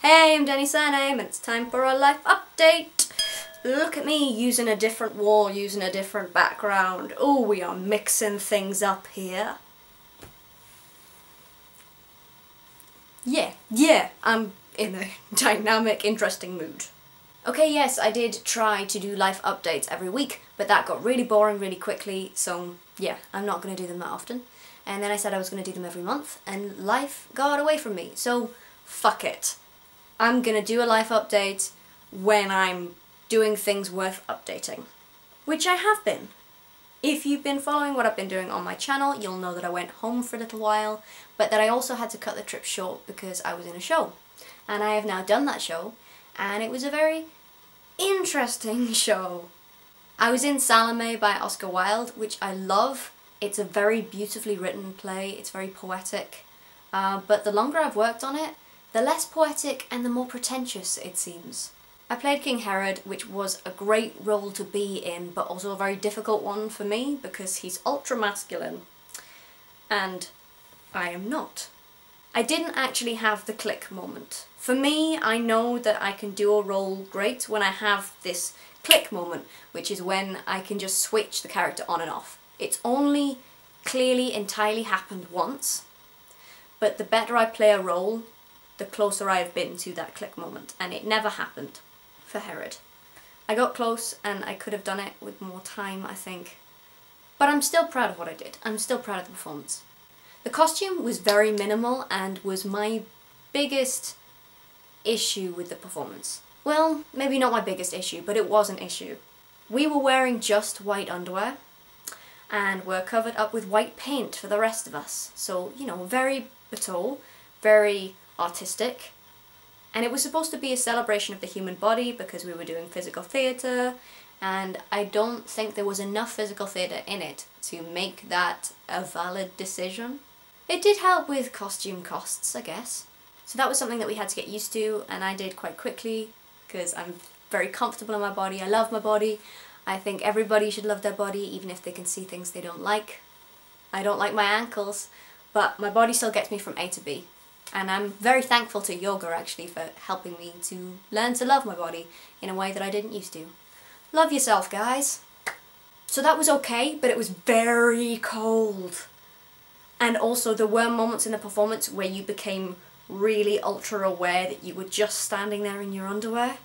Hey, I'm DaniSurname and it's time for a life update. Look at me using a different wall, using a different background. Oh, we are mixing things up here. Yeah, I'm in a dynamic, interesting mood. Okay, yes, I did try to do life updates every week, but that got really boring really quickly, so yeah, I'm not going to do them that often. And then I said I was going to do them every month, and life got away from me, so fuck it. I'm going to do a life update when I'm doing things worth updating. Which I have been. If you've been following what I've been doing on my channel, you'll know that I went home for a little while, but that I also had to cut the trip short because I was in a show. And I have now done that show, and it was a very interesting show. I was in Salome by Oscar Wilde, which I love. It's a very beautifully written play, it's very poetic, but the longer I've worked on it, the less poetic and the more pretentious it seems. I played King Herod, which was a great role to be in, but also a very difficult one for me because he's ultra masculine, and I am not. I didn't actually have the click moment. For me, I know that I can do a role great when I have this click moment, which is when I can just switch the character on and off. It's only clearly entirely happened once, but the better I play a role, the closer I have been to that click moment, and it never happened for Herod. I got close and I could have done it with more time, I think. But I'm still proud of what I did. I'm still proud of the performance. The costume was very minimal and was my biggest issue with the performance. Well, maybe not my biggest issue, but it was an issue. We were wearing just white underwear and were covered up with white paint for the rest of us. So, you know, very bateau, very artistic. And it was supposed to be a celebration of the human body because we were doing physical theatre, and I don't think there was enough physical theatre in it to make that a valid decision. It did help with costume costs, I guess. So that was something that we had to get used to, and I did quite quickly because I'm very comfortable in my body. I love my body. I think everybody should love their body, even if they can see things they don't like. I don't like my ankles, but my body still gets me from A to B. And I'm very thankful to yoga actually for helping me to learn to love my body in a way that I didn't used to. Love yourself, guys. So that was okay, but it was very cold. And also there were moments in the performance where you became really ultra aware that you were just standing there in your underwear.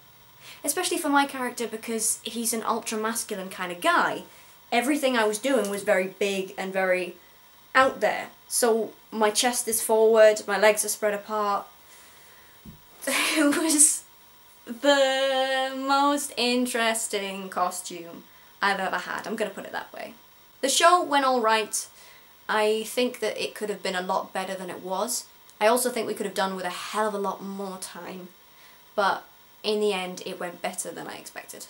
Especially for my character because he's an ultra masculine kind of guy. Everything I was doing was very big and very out there. So my chest is forward, my legs are spread apart. It was the most interesting costume I've ever had. I'm gonna put it that way. The show went alright. I think that it could have been a lot better than it was. I also think we could have done with a hell of a lot more time. But in the end, it went better than I expected.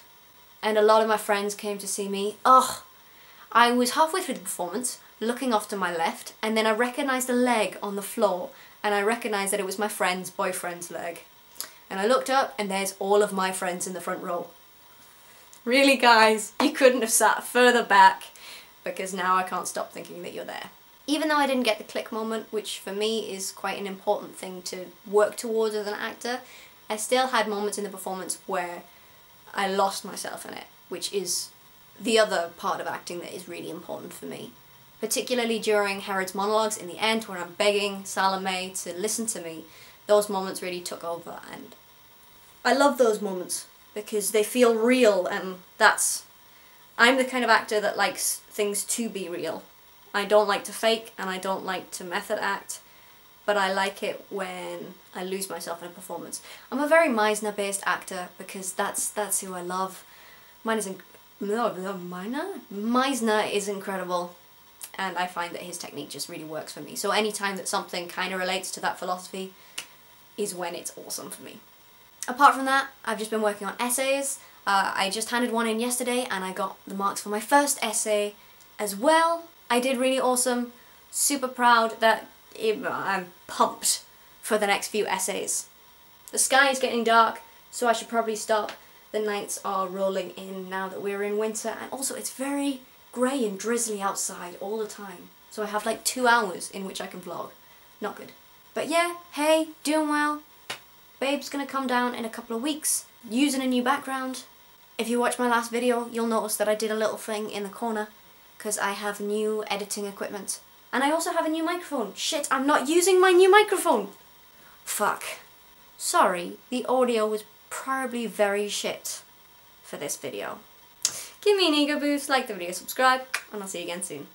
And a lot of my friends came to see me. Ugh! I was halfway through the performance, looking off to my left, and then I recognised a leg on the floor, and I recognised that it was my friend's boyfriend's leg. And I looked up, and there's all of my friends in the front row. Really, guys, you couldn't have sat further back, because now I can't stop thinking that you're there. Even though I didn't get the click moment, which for me is quite an important thing to work towards as an actor, I still had moments in the performance where I lost myself in it, which is the other part of acting that is really important for me. Particularly during Herod's monologues in the end, where I'm begging Salome to listen to me, those moments really took over, and I love those moments because they feel real, and I'm the kind of actor that likes things to be real. I don't like to fake and I don't like to method act, but I like it when I lose myself in a performance. I'm a very Meisner-based actor because that's who I love. Meisner is incredible, and I find that his technique just really works for me. So anytime that something kind of relates to that philosophy is when it's awesome for me. Apart from that, I've just been working on essays. I just handed one in yesterday and I got the marks for my first essay as well. I did really awesome, super proud that I'm pumped for the next few essays. The sky is getting dark, so I should probably stop. The nights are rolling in now that we're in winter, and also it's very grey and drizzly outside all the time. So I have like 2 hours in which I can vlog. Not good. But yeah, hey, doing well. Babe's gonna come down in a couple of weeks, using a new background. If you watch my last video, you'll notice that I did a little thing in the corner, because I have new editing equipment. And I also have a new microphone. Shit, I'm not using my new microphone! Fuck. Sorry, the audio was probably very shit for this video. Give me an ego boost, like the video, subscribe, and I'll see you again soon.